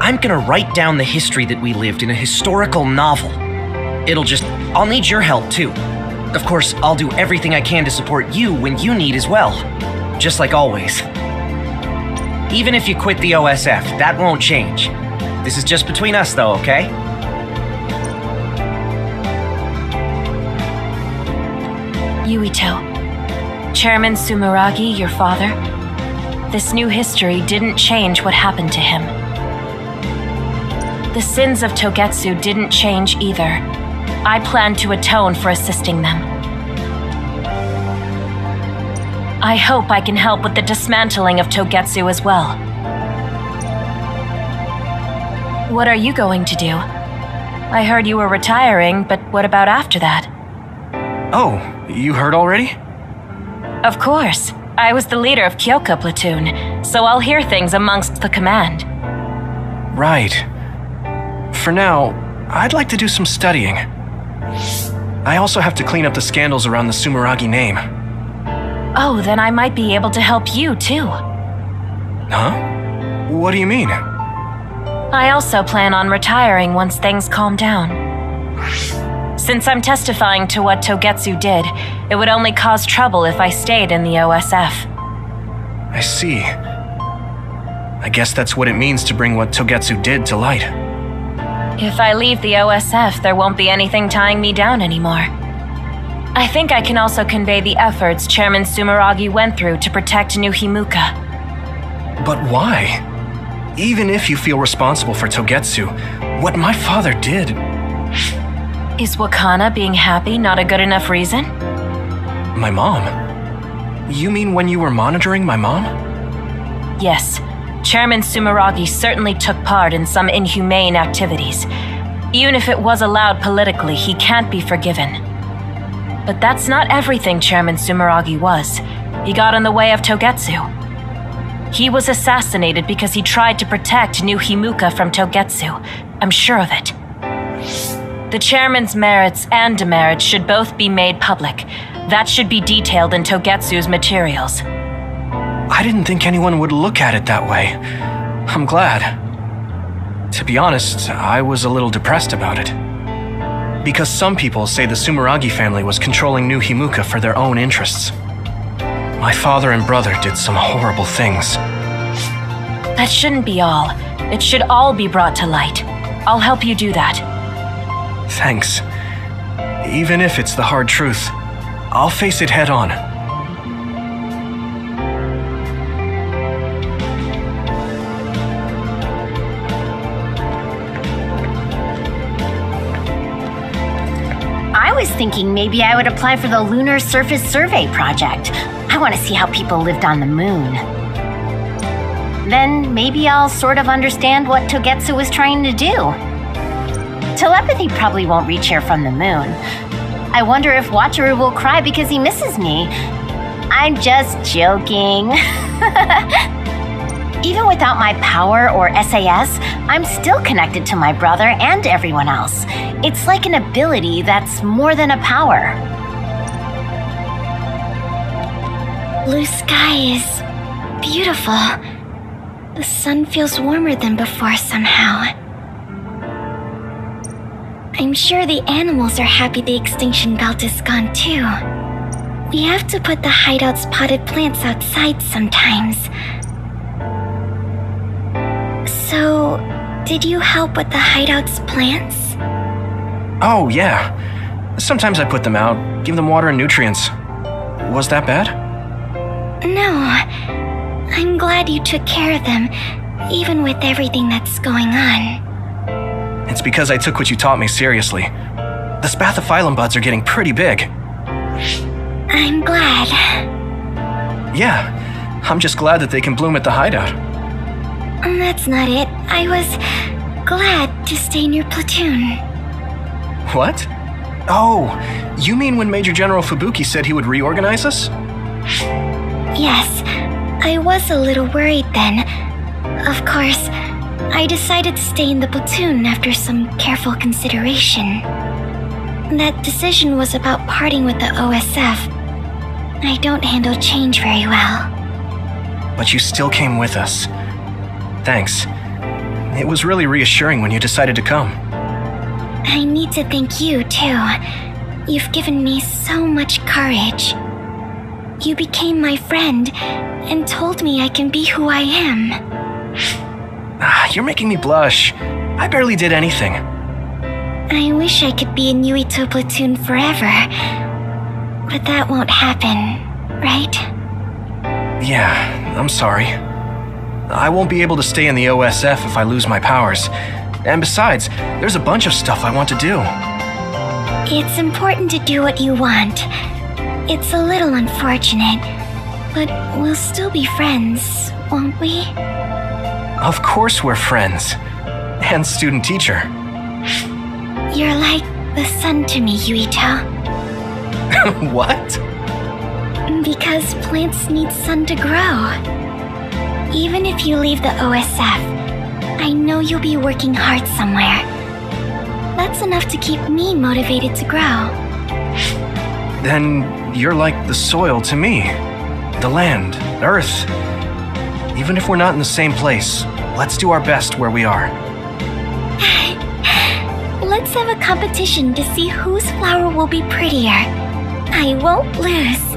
I'm gonna write down the history that we lived in a historical novel. I'll need your help too. Of course, I'll do everything I can to support you when you need as well. Just like always. Even if you quit the OSF, that won't change. This is just between us though, okay? Yuito, Chairman Sumeragi, your father, this new history didn't change what happened to him. The sins of Togetsu didn't change either. I plan to atone for assisting them. I hope I can help with the dismantling of Togetsu as well. What are you going to do? I heard you were retiring, but what about after that? Oh, you heard already? Of course. I was the leader of Kyoka platoon, so I'll hear things amongst the command. Right. For now, I'd like to do some studying. I also have to clean up the scandals around the Sumeragi name. Oh, then I might be able to help you too. Huh? What do you mean? I also plan on retiring once things calm down. Since I'm testifying to what Togetsu did, it would only cause trouble if I stayed in the OSF. I see. I guess that's what it means to bring what Togetsu did to light. If I leave the OSF, there won't be anything tying me down anymore. I think I can also convey the efforts Chairman Sumeragi went through to protect New Himuka. But why? Even if you feel responsible for Togetsu, what my father did... Is Wakana being happy not a good enough reason? My mom? You mean when you were monitoring my mom? Yes. Chairman Sumeragi certainly took part in some inhumane activities. Even if it was allowed politically, he can't be forgiven. But that's not everything Chairman Sumeragi was. He got in the way of Togetsu. He was assassinated because he tried to protect New Himuka from Togetsu. I'm sure of it. The chairman's merits and demerits should both be made public. That should be detailed in Togetsu's materials. I didn't think anyone would look at it that way. I'm glad. To be honest, I was a little depressed about it. Because some people say the Sumeragi family was controlling New Himuka for their own interests. My father and brother did some horrible things. That shouldn't be all. It should all be brought to light. I'll help you do that. Thanks. Even if it's the hard truth, I'll face it head on. I was thinking maybe I would apply for the Lunar Surface Survey project. I want to see how people lived on the moon. Then maybe I'll sort of understand what Togetsu was trying to do. Telepathy probably won't reach here from the moon. I wonder if Watcheru will cry because he misses me. I'm just joking. Even without my power or SAS, I'm still connected to my brother and everyone else. It's like an ability that's more than a power. Blue sky is beautiful. The sun feels warmer than before somehow. I'm sure the animals are happy the extinction belt is gone too. We have to put the hideout's potted plants outside sometimes. So, did you help with the hideout's plants? Oh, yeah. Sometimes I put them out, give them water and nutrients. Was that bad? No. I'm glad you took care of them, even with everything that's going on. It's because I took what you taught me seriously. The spathophyllum buds are getting pretty big. I'm glad. Yeah, I'm just glad that they can bloom at the hideout. That's not it. I was glad to stay in your platoon. What? Oh, you mean when Major General Fubuki said he would reorganize us? Yes, I was a little worried then. Of course, I decided to stay in the platoon after some careful consideration. That decision was about parting with the OSF. I don't handle change very well. But you still came with us. Thanks. It was really reassuring when you decided to come. I need to thank you, too. You've given me so much courage. You became my friend and told me I can be who I am. You're making me blush. I barely did anything. I wish I could be in Yuito platoon forever. But that won't happen, right? Yeah, I'm sorry. I won't be able to stay in the OSF if I lose my powers. And besides, there's a bunch of stuff I want to do. It's important to do what you want. It's a little unfortunate, but we'll still be friends, won't we? Of course we're friends. And student-teacher. You're like the sun to me, Yuito. What? Because plants need sun to grow. Even if you leave the OSF, I know you'll be working hard somewhere. That's enough to keep me motivated to grow. Then you're like the soil to me. The land, earth. Even if we're not in the same place, let's do our best where we are. Let's have a competition to see whose flower will be prettier. I won't lose.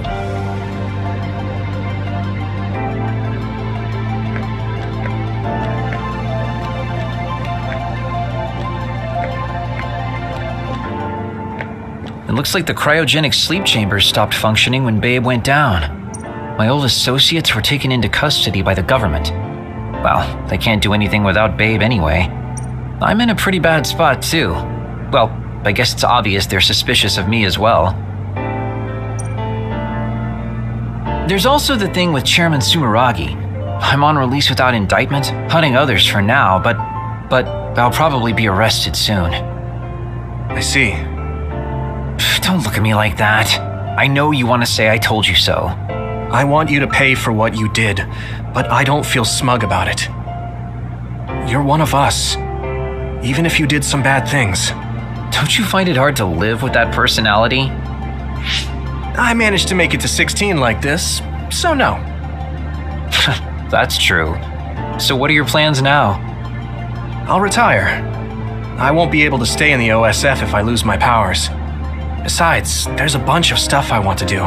It looks like the cryogenic sleep chambers stopped functioning when Babe went down. My old associates were taken into custody by the government. Well, they can't do anything without Babe anyway. I'm in a pretty bad spot too. Well, I guess it's obvious they're suspicious of me as well. There's also the thing with Chairman Sumeragi. I'm on release without indictment, hunting others for now, but I'll probably be arrested soon. I see. Don't look at me like that. I know you want to say I told you so. I want you to pay for what you did, but I don't feel smug about it. You're one of us, even if you did some bad things. Don't you find it hard to live with that personality? I managed to make it to 16 like this, so no. That's true. So what are your plans now? I'll retire. I won't be able to stay in the OSF if I lose my powers. Besides, there's a bunch of stuff I want to do.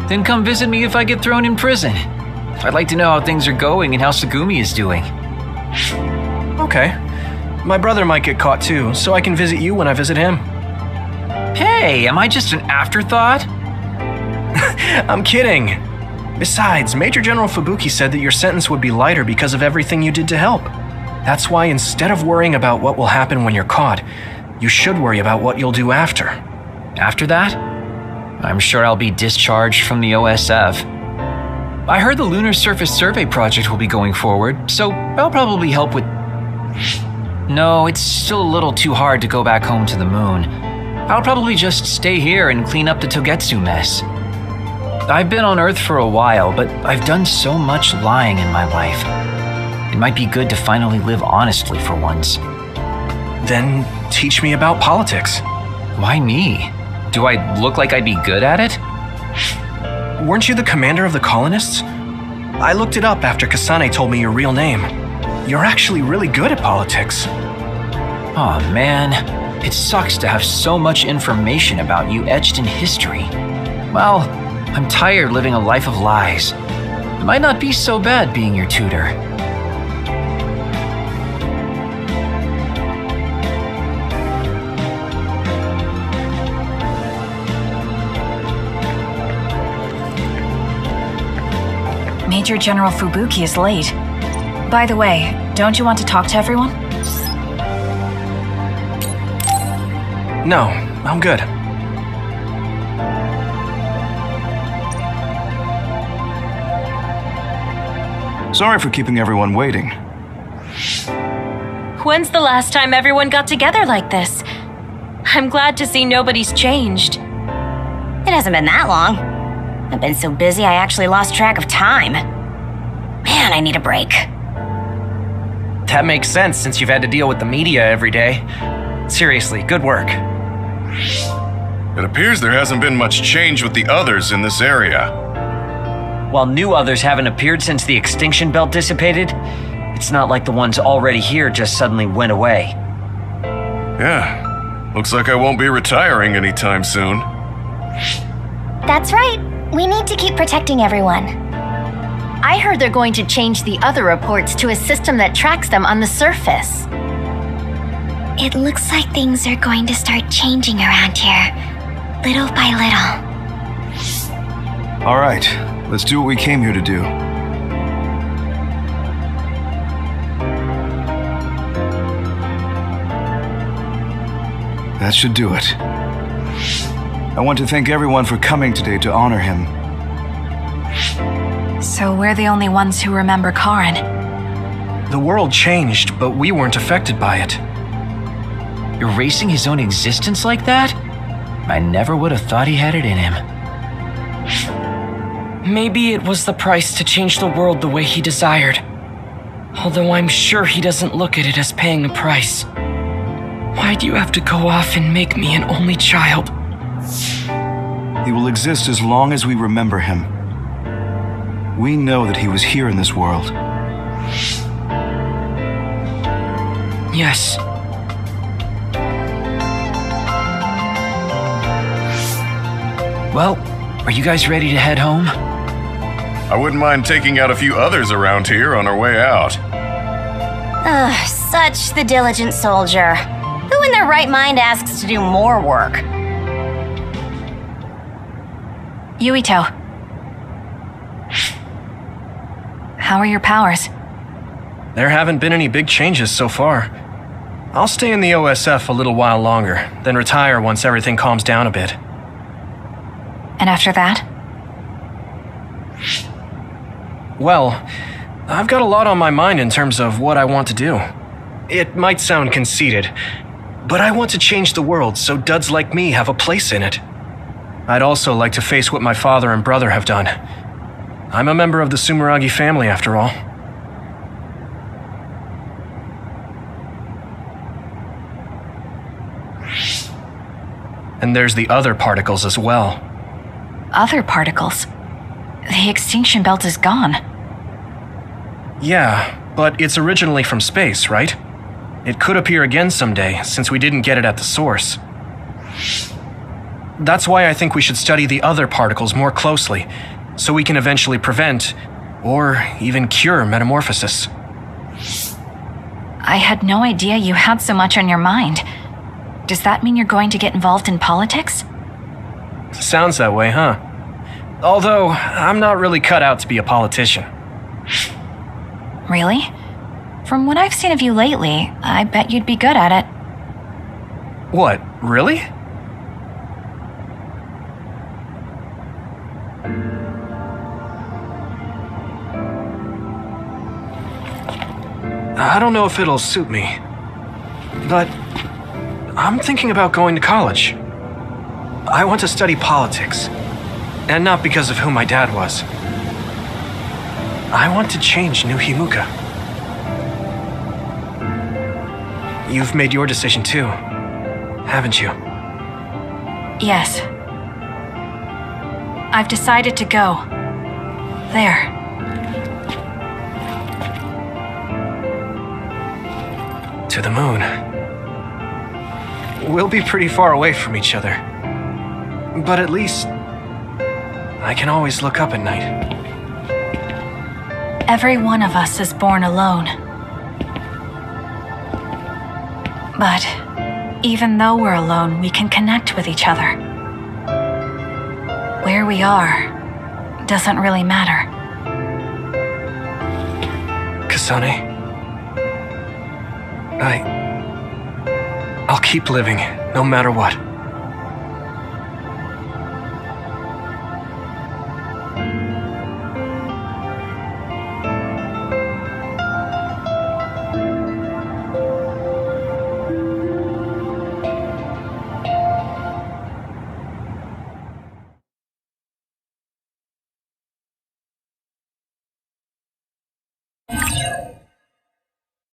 Then come visit me if I get thrown in prison. I'd like to know how things are going and how Tsugumi is doing. Okay. My brother might get caught too, so I can visit you when I visit him. Hey, am I just an afterthought? I'm kidding. Besides, Major General Fubuki said that your sentence would be lighter because of everything you did to help. That's why instead of worrying about what will happen when you're caught, you should worry about what you'll do after. After that? I'm sure I'll be discharged from the OSF. I heard the Lunar Surface Survey project will be going forward, so I'll probably help with... No, it's still a little too hard to go back home to the moon. I'll probably just stay here and clean up the Togetsu mess. I've been on Earth for a while, but I've done so much lying in my life. It might be good to finally live honestly for once. Then teach me about politics. Why me? Do I look like I'd be good at it? Weren't you the commander of the colonists? I looked it up after Kasane told me your real name. You're actually really good at politics. Aw, man. It sucks to have so much information about you etched in history. Well, I'm tired living a life of lies. It might not be so bad being your tutor. Major General Fubuki is late. By the way, don't you want to talk to everyone? No, I'm good. Sorry for keeping everyone waiting. When's the last time everyone got together like this? I'm glad to see nobody's changed. It hasn't been that long. I've been so busy I actually lost track of time. Man, I need a break. That makes sense since you've had to deal with the media every day. Seriously, good work. It appears there hasn't been much change with the others in this area. While new others haven't appeared since the extinction belt dissipated, it's not like the ones already here just suddenly went away. Yeah, looks like I won't be retiring anytime soon. That's right. We need to keep protecting everyone. I heard they're going to change the other reports to a system that tracks them on the surface. It looks like things are going to start changing around here, little by little. All right, let's do what we came here to do. That should do it. I want to thank everyone for coming today to honor him. So we're the only ones who remember Karen. The world changed, but we weren't affected by it. Erasing his own existence like that? I never would have thought he had it in him. Maybe it was the price to change the world the way he desired. Although I'm sure he doesn't look at it as paying a price. Why do you have to go off and make me an only child? He will exist as long as we remember him. We know that he was here in this world. Yes. Well, are you guys ready to head home? I wouldn't mind taking out a few others around here on our way out. Such the diligent soldier. Who in their right mind asks to do more work? Yuito. How are your powers? There haven't been any big changes so far. I'll stay in the OSF a little while longer, then retire once everything calms down a bit. And after that? Well, I've got a lot on my mind in terms of what I want to do. It might sound conceited, but I want to change the world so duds like me have a place in it. I'd also like to face what my father and brother have done. I'm a member of the Sumeragi family, after all. And there's the other particles as well. Other particles? The extinction belt is gone. Yeah, but it's originally from space, right? It could appear again someday, since we didn't get it at the source. That's why I think we should study the other particles more closely, so we can eventually prevent, or even cure metamorphosis. I had no idea you had so much on your mind. Does that mean you're going to get involved in politics? Sounds that way, huh? Although, I'm not really cut out to be a politician. Really? From what I've seen of you lately, I bet you'd be good at it. What, really? I don't know if it'll suit me, but I'm thinking about going to college. I want to study politics, and not because of who my dad was. I want to change New Himuka. You've made your decision too, haven't you? Yes. I've decided to go. There. To the moon. We'll be pretty far away from each other. But at least I can always look up at night. Every one of us is born alone. But even though we're alone, we can connect with each other. Where we are doesn't really matter. Kasane, I'll keep living, no matter what.